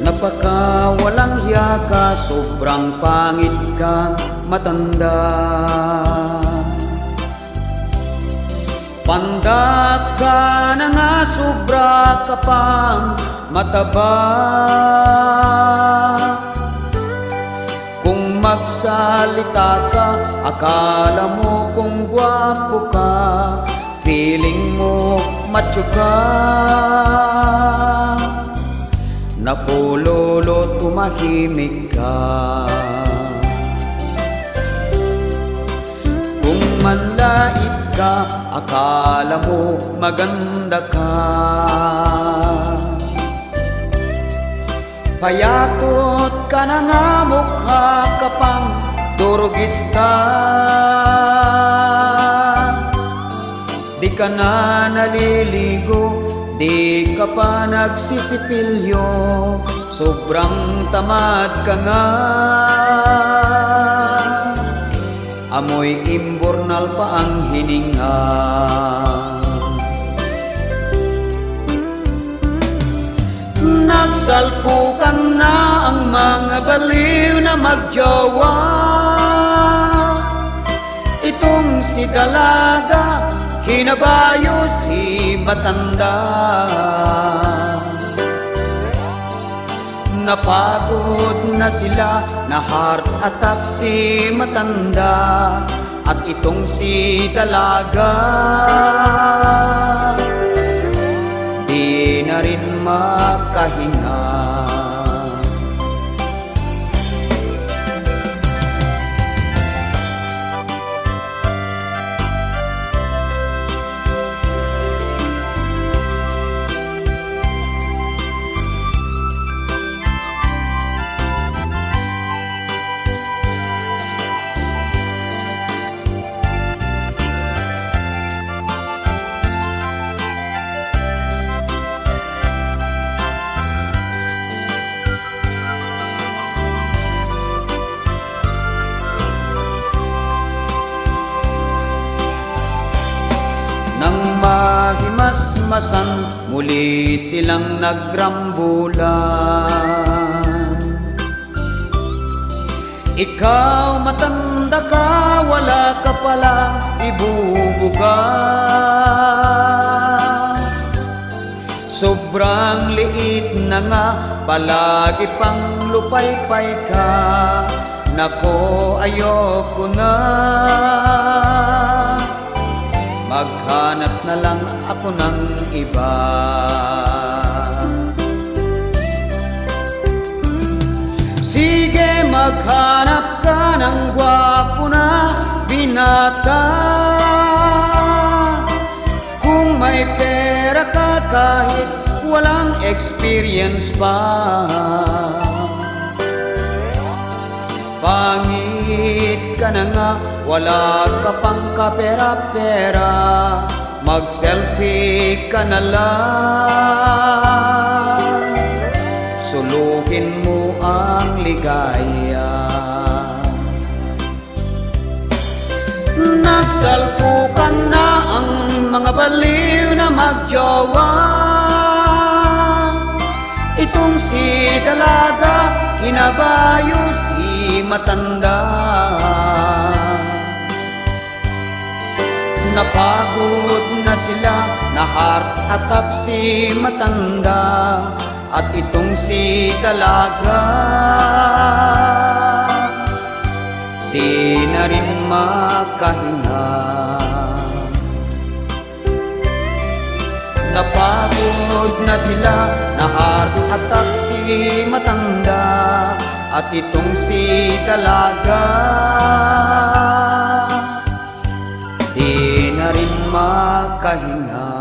Napakawalang hiya ka, sobrang pangit kang matanda. Pandak ka na nga, sobra ka pang mataba. Kung magsalita ka, akala mo kung gwapo ka, feeling mo macho ka. Nakululot, tumahimik ka. Kung manlait ka, akala mo maganda ka. Payatot ka na nga, mukha ka pang durugista. Di ka na naliligo, di ka pa nagsisipilyo, sobrang tamad ka nga. Amoy imbornal pa ang hininga. Nagsalpukan na ang mga baliw na magjowa. Itong si dalaga, kinabayo si matanda. Napagod na sila, na heart attack si matanda. At itong si dalaga, di na rin makahinga. Nang mahimasmasan, muli silang nagrambulan. Ikaw matanda ka, wala ka palang ibubuga. Sobrang liit na nga, palagi pang lupaypay ka. Nako, ayoko na, maghanap na lang ako ng iba. Sige, maghanap ka ng gwapo na binata. Kung may pera ka, kahit walang experience pa. Pangit ka na nga, wala ka pang kapera-pera. Mag-selfie ka na lang, sulukin mo ang ligaya. Nagsalpukan na ang mga baliw na magjowa. Itong si dalaga, kinabayo si matanda. Napagod na sila, na heart attack si matanda. At itong si dalaga, di na rin makahinga. Napagod na sila, na heart attack si matanda. At itong si dalaga, di na rin makahinga.